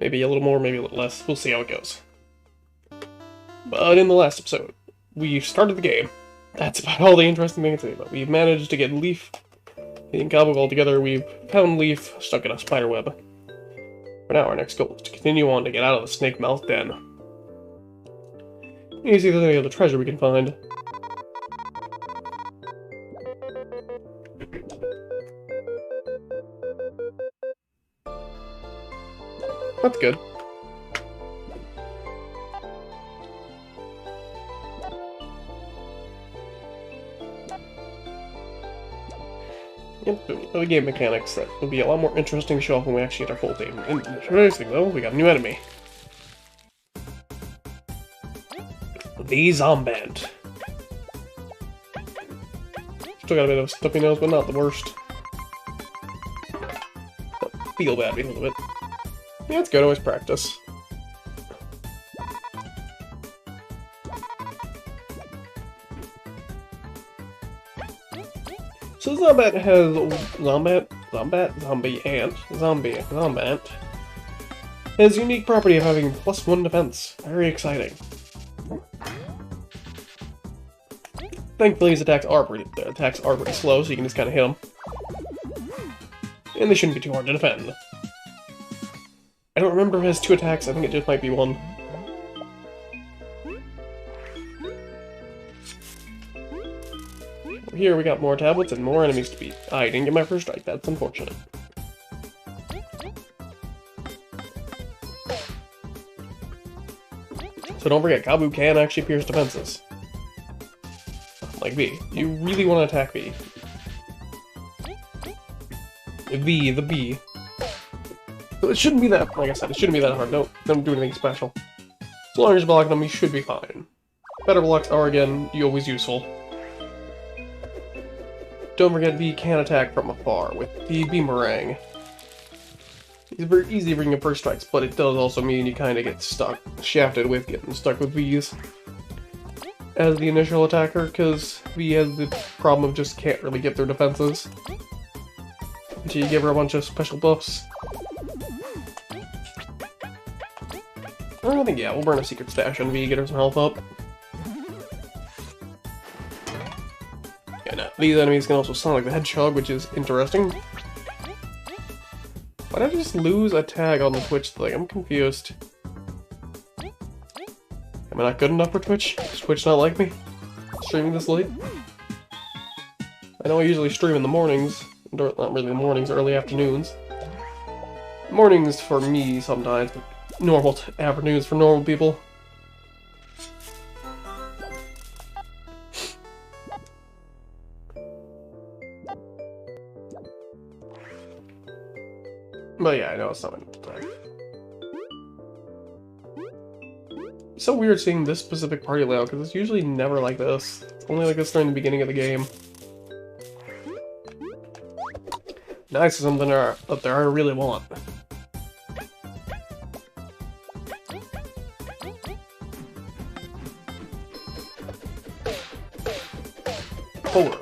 Maybe a little more, maybe a little less. We'll see how it goes. But in the last episode, we started the game. That's about all the interesting thing to say about. We've managed to get Leaf and Gobble all together. We've found Leaf stuck in a spider web. For now, our next goal is to continue on to get out of the snake mouth den. You see if there's any other treasure we can find. That's good. Yep, the game mechanics that will be a lot more interesting to show off when we actually get our full team. And first thing though, we got a new enemy. The Zombant. Still got a bit of a stuffy nose, but not the worst. Don't feel bad because of it. Yeah, it's good, always practice. So Zombant has Zombant has unique property of having +1 defense. Very exciting. Thankfully his attacks are pretty slow, so you can just kinda hit them. And they shouldn't be too hard to defend. I don't remember if it has 2 attacks, I think it just might be 1. Here we got more tablets and more enemies to beat. I didn't get my first strike, that's unfortunate. So don't forget, Kabu can actually pierce defenses. Like V. You really want to attack V. V, the B. So it shouldn't be that, like I said, it shouldn't be that hard. Don't do anything special. As long as you're blocking them, you should be fine. Better blocks are, again, always useful. Don't forget, V can attack from afar with the Beamerang. It's very easy to bring in first strikes, but it does also mean you kind of get shafted with getting stuck with Vs as the initial attacker, because V has the problem of just can't really get their defenses until you give her a bunch of special buffs. I think, yeah, we'll burn a secret stash on V, get her some health up. These enemies can also sound like the Hedgehog, which is interesting. Why did I just lose a tag on the Twitch thing? I'm confused. Am I not good enough for Twitch? Does Twitch not like me? Streaming this late? I know I usually stream in the mornings. Not really the mornings, early afternoons. Mornings for me sometimes, but normal afternoons for normal people. But yeah, I know it's not my time. It's so weird seeing this specific party layout, because it's usually never like this. It's only like this during the beginning of the game. Nice is something up there I really want. Polar.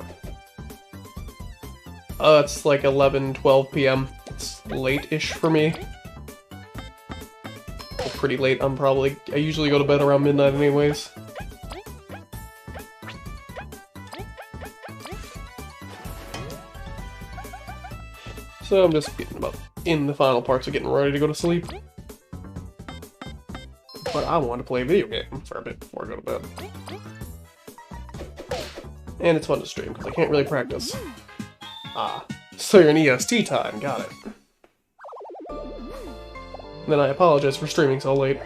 It's like 11, 12 p.m. It's late-ish for me. Well, pretty late, I usually go to bed around midnight anyways. So I'm just getting about in the final parts of getting ready to go to sleep. But I want to play a video game for a bit before I go to bed. And it's fun to stream, because I can't really practice. Ah, so you're in EST time, got it. Then I apologize for streaming so late.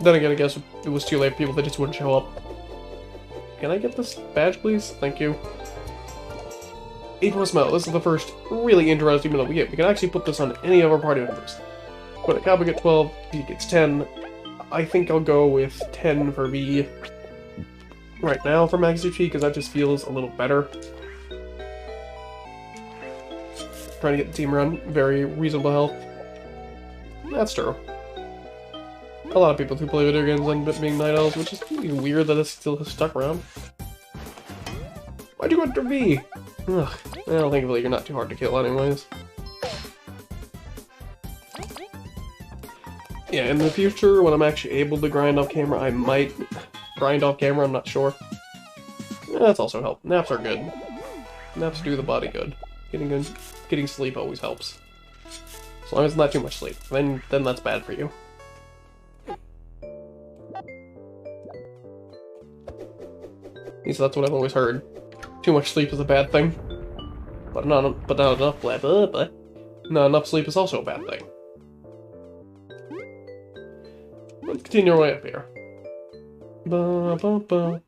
Then again, I guess it was too late for people that just wouldn't show up. Can I get this badge, please? Thank you. 8+ medal. This is the first really interesting medal we get. We can actually put this on any of our party members. But Cabo get 12, he gets 10. I think I'll go with 10 for V right now for Max HP, because that just feels a little better. Trying to get the team around very reasonable health. That's true. A lot of people who play video games end up being Night Owls, which is really weird that it's still stuck around. Why'd you go after V? Ugh, I don't think really you're not too hard to kill anyways. Yeah, in the future, when I'm actually able to grind off camera, I might grind off camera, I'm not sure. Yeah, that's also help. Naps are good. Naps do the body good. Getting sleep always helps. As long as it's not too much sleep. Then that's bad for you. At least that's what I've always heard. Too much sleep is a bad thing. But not enough not enough sleep is also a bad thing. Let's continue our way up here. Ba, ba, ba.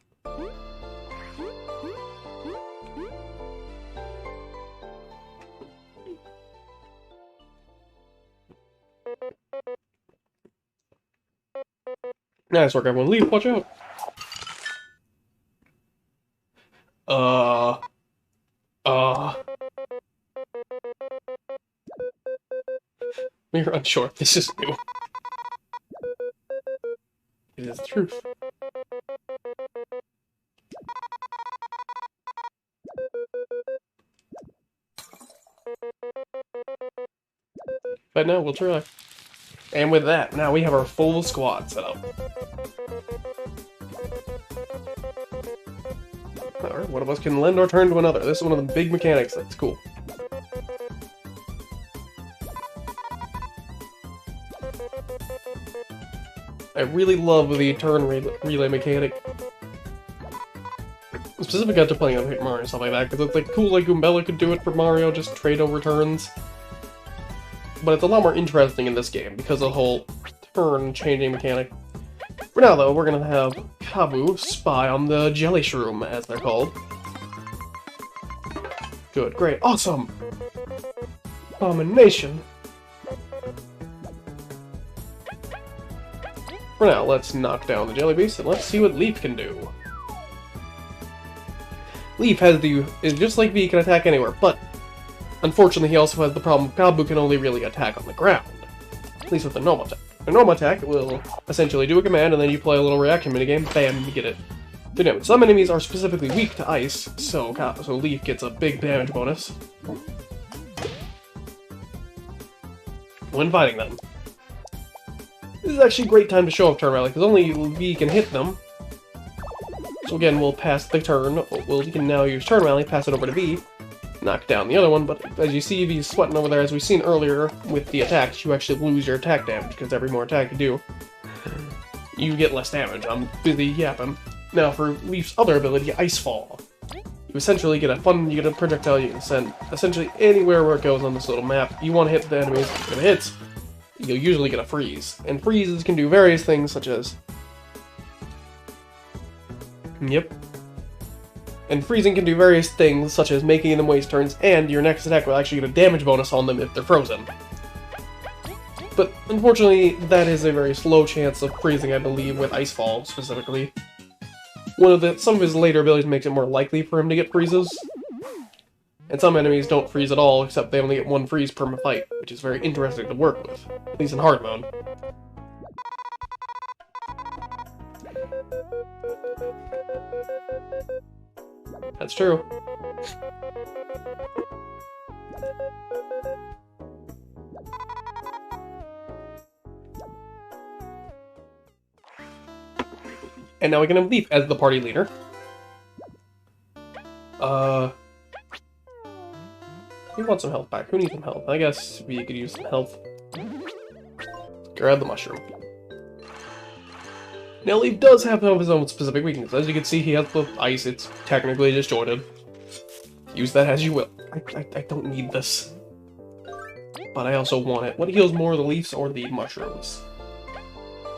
Nice work, everyone. Leave, watch out! We're unsure if this is new. It is the truth. But no, we'll try. And with that, now we have our full squad set up. Alright, one of us can lend our turn to another. This is one of the big mechanics that's cool. I really love the turn relay mechanic. Specifically after playing on Paper Mario and stuff like that, because it's like cool like Goombella could do it for Mario, just trade over turns. But it's a lot more interesting in this game because of the whole turn-changing mechanic. For now, though, we're gonna have Kabu spy on the Jelly Shroom, as they're called. Good, great, awesome! Abomination! For now, let's knock down the Jelly Beast, and let's see what Leaf can do. Leaf is just like V, can attack anywhere, but unfortunately he also has the problem Kabu can only really attack on the ground. At least with a normal attack. A normal attack will essentially do a command, and then you play a little reaction minigame, bam, you get it. The damage. Some enemies are specifically weak to ice, so Leaf gets a big damage bonus when fighting them. This is actually a great time to show off Turn Rally, because only V can hit them. So again, we'll pass the turn. We can now use Turn Rally, pass it over to V, knock down the other one, but as you see, V's sweating over there. As we've seen earlier with the attacks, you actually lose your attack damage, because every more attack you do, you get less damage. I'm busy yapping. Now, for Leaf's other ability, Ice Fall. You essentially get a projectile you can send essentially anywhere where it goes on this little map. You want to hit the enemies. If it hits, you'll usually get a freeze. And freezes can do various things, such as... Yep. And freezing can do various things, such as making them waste turns, and your next attack will actually get a damage bonus on them if they're frozen. But unfortunately, that is a very slow chance of freezing, I believe, with Icefall, specifically. Some of his later abilities makes it more likely for him to get freezes. And some enemies don't freeze at all, except they only get one freeze per fight, which is very interesting to work with, at least in hard mode. That's true. And now we can have Leaf as the party leader. Who wants some health back? Who needs some health? I guess we could use some health. Grab the mushroom. Now Leaf does have some of his own specific weaknesses. As you can see, he has the ice. It's technically disjointed. Use that as you will. I don't need this. But I also want it. What heals more, the leaves or the mushrooms?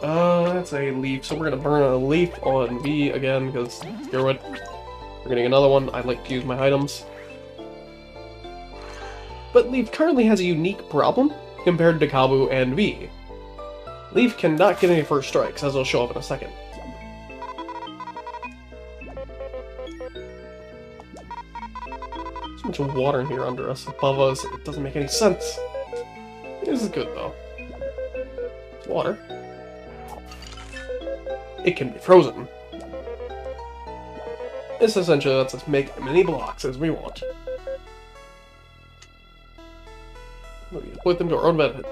That's a leaf. So we're gonna burn a leaf on V again, because screw it. We're getting another one. I like to use my items. But Leaf currently has a unique problem compared to Kabu and V. Leaf cannot get any first strikes, as I'll show up in a second. So much water in here under us, above us, it doesn't make any sense. This is good, though. It's water. It can be frozen. This essentially lets us make as many blocks as we want. We put them to our own benefit.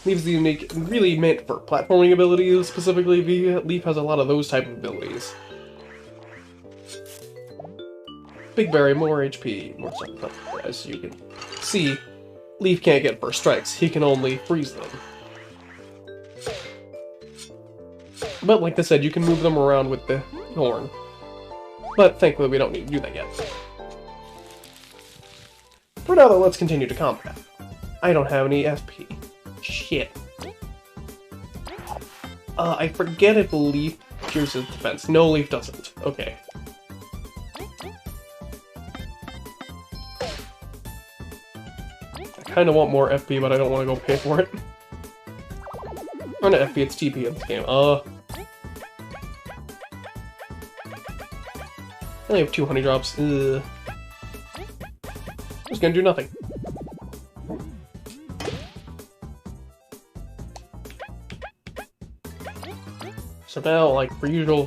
Leaf's unique, really meant for platforming abilities, specifically. Leaf has a lot of those type of abilities. Big Berry, more HP, more stuff. As you can see, Leaf can't get first strikes, he can only freeze them. But like I said, you can move them around with the horn. But thankfully we don't need to do that yet. For now though, let's continue to combat. I don't have any FP. Shit. I forget if Leaf pierces defense. No, Leaf doesn't. Okay. I kinda want more FP, but I don't want to go pay for it. Or not FP, it's TP in this game. I only have 2 honey drops. Ugh. Just gonna do nothing. So now, like for usual,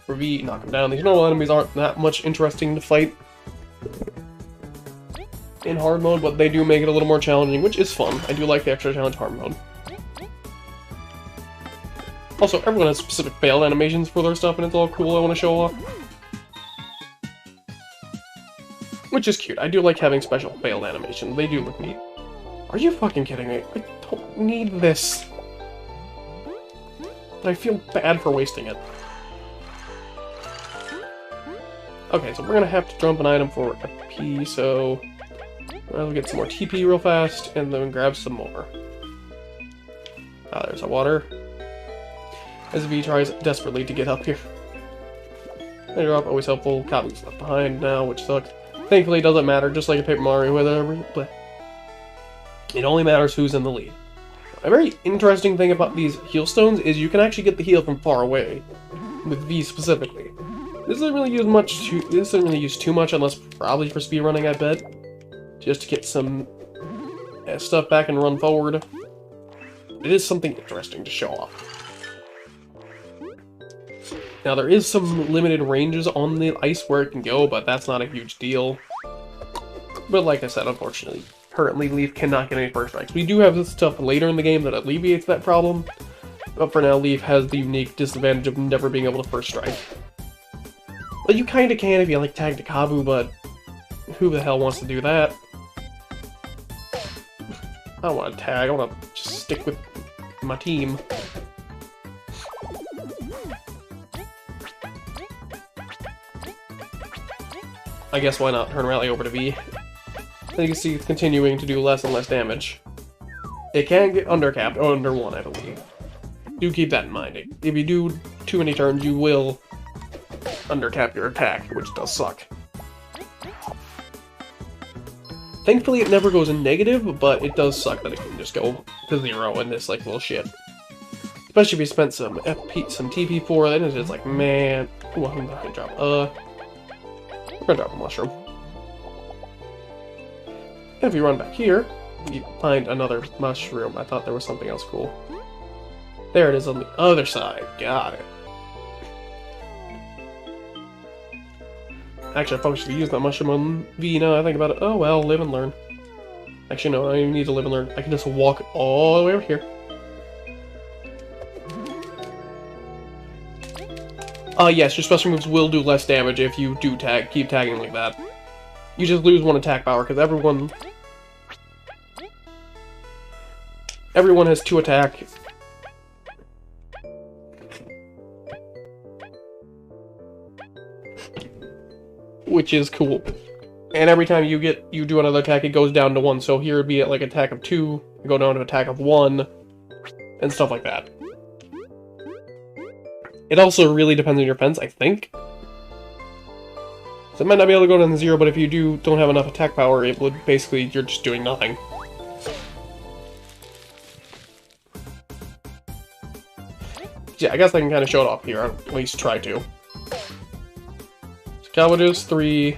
for V, knock them down. These normal enemies aren't that much interesting to fight in hard mode, but they do make it a little more challenging, which is fun. I do like the extra challenge hard mode. Also, everyone has specific failed animations for their stuff, and it's all cool. I want to show off. Which is cute. I do like having special failed animations. They do look neat. Are you fucking kidding me? I don't need this. But I feel bad for wasting it. Okay, so we're gonna have to jump an item for a P, so I'll get some more TP real fast, and then grab some more. Ah, there's our water. As V tries desperately to get up here. There drop, always helpful. Kabu's left behind now, which sucks. Thankfully, it doesn't matter, just like a Paper Mario with every play. It only matters who's in the lead. A very interesting thing about these heal stones is you can actually get the heal from far away, with V specifically. This doesn't really use much. This doesn't really use too much, unless probably for speedrunning, I bet, just to get some stuff back and run forward. It is something interesting to show off. Now there is some limited ranges on the ice where it can go, but that's not a huge deal. But like I said, unfortunately, currently Leaf cannot get any first strikes. We do have this stuff later in the game that alleviates that problem, but for now Leaf has the unique disadvantage of never being able to first strike. But you kinda can if you like tag to Kabu, but who the hell wants to do that? I don't want to tag, I want to just stick with my team. I guess why not turn Rally over to V. And you can see it's continuing to do less and less damage. It can get undercapped, or under 1, I believe. Do keep that in mind. If you do too many turns, you will undercap your attack, which does suck. Thankfully, it never goes in negative, but it does suck that it can just go to 0 in this, like, little shit. Especially if you spent some FP, some TP for it, then it's just like, man... Ooh, I'm gonna drop, we're gonna drop a mushroom. And if you run back here, you find another mushroom. I thought there was something else cool. There it is on the other side. Got it. Actually, I probably should use that mushroom on V now I think about it. Oh well, live and learn. Actually, no, I don't even need to live and learn. I can just walk all the way over here. Yes, your special moves will do less damage if you do keep tagging like that. You just lose 1 attack power, because everyone has 2 attack. Which is cool. And every time you do another attack, it goes down to 1. So here it'd be at like attack of 2, go down to attack of 1, and stuff like that. It also really depends on your fence, I think. So it might not be able to go down to 0, but if you don't have enough attack power, it would basically, you're just doing nothing. Yeah, I guess I can kind of show it off here, at least try to. So Kabu does 3,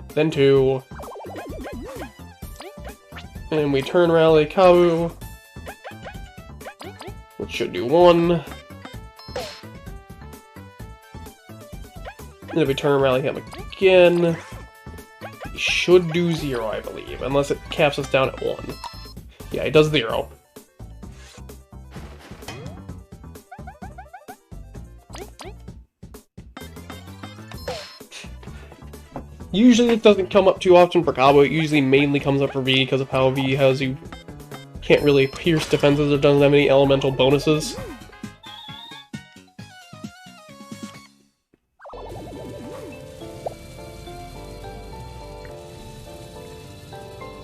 then 2, and we turn Rally Kabu, which should do 1. And if we turn Rally him again, it should do 0, I believe, unless it caps us down at 1. Yeah, it does 0. Usually it doesn't come up too often for Cabo. It usually mainly comes up for V because of how V has you can't really pierce defenses or doesn't have any elemental bonuses.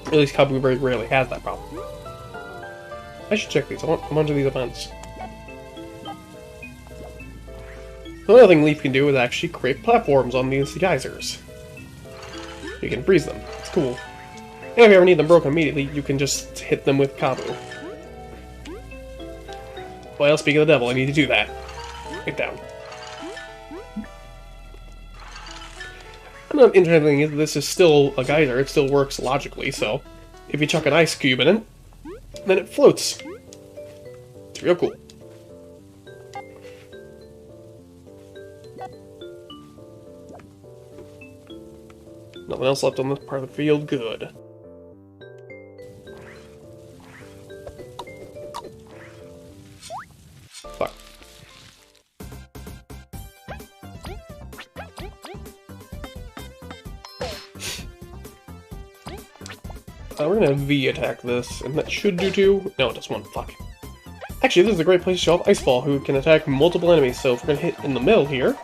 At least Cabo very rarely has that problem. I should check these. I want a bunch of these events. Another thing Leaf can do is actually create platforms on these geysers. You can freeze them. It's cool. And if you ever need them broken immediately, you can just hit them with Cabo. Well, speaking of the devil, I need to do that. Get down. Another interesting thing is this is still a geyser. It still works logically, so if you chuck an ice cube in it, then it floats. It's real cool. Nothing else left on this part of the field. Good. Fuck. We're gonna V attack this, and that should do 2. No, it does 1. Fuck. Actually, this is a great place to show off Icefall, who can attack multiple enemies, so if we're gonna hit in the middle here...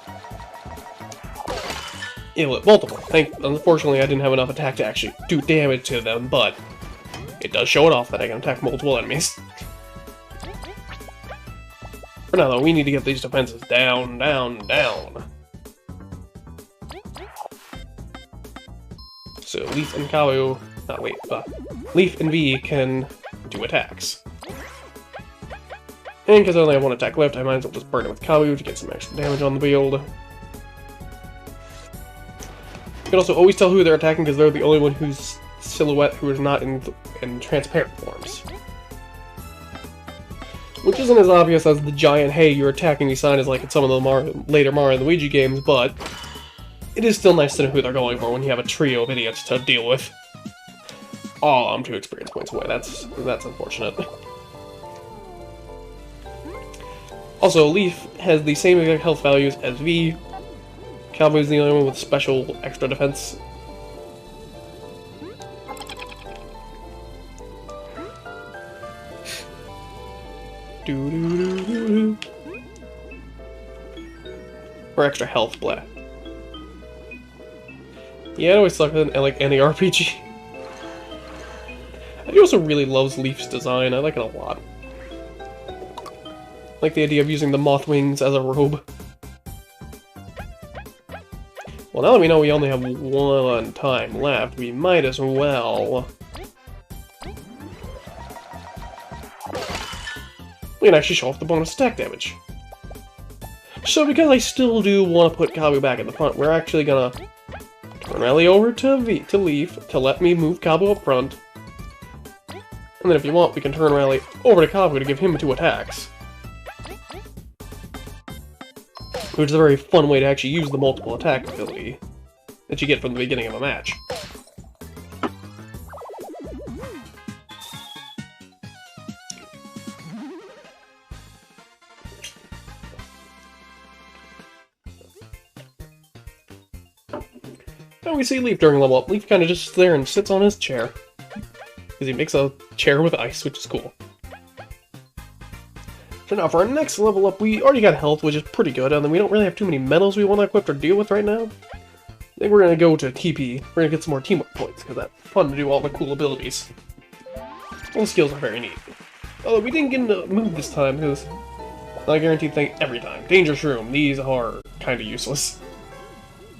It'll hit multiple. Unfortunately, I didn't have enough attack to actually do damage to them, but it does show it off that I can attack multiple enemies. For now, though, we need to get these defenses down, down, down. So, Leaf and Cabo... Leaf and V can do attacks. And because I only have 1 attack left, I might as well just burn it with Cabo to get some extra damage on the field. You can also always tell who they're attacking because they're the only one who's silhouette who is not in transparent forms. Which isn't as obvious as the giant, hey, you're attacking me sign is like in some of the later Mario and Luigi games, but it is still nice to know who they're going for when you have a trio of idiots to deal with. Oh, I'm 2 experience points away. That's unfortunate. Also, Leaf has the same exact health values as V. Cabo is the only one with special extra defense. Or extra health, blah. Yeah, it always sucks in like any RPG. He also really loves Leaf's design. I like it a lot. I like the idea of using the moth wings as a robe. Well, now that we know we only have 1 time left, we might as well... We can actually show off the bonus attack damage. So because I still do want to put Cabo back in the front, we're actually gonna turn Rally over to Leaf to let me move Cabo up front. And then if you want, we can turn Rally over to Cabo to give him 2 attacks. Which is a very fun way to actually use the multiple attack ability that you get from the beginning of a match. And we see Leaf during level up. Leaf kind of just sits there and sits on his chair. Because he makes a chair with ice, which is cool. So now, for our next level up, we already got health, which is pretty good, and then we don't really have too many medals we want to equip or deal with right now. I think we're going to go to TP. We're going to get some more teamwork points, because that's fun to do all the cool abilities. All the skills are very neat. Although we didn't get into move this time, because not a guaranteed thing every time. Danger Shroom, these are kind of useless.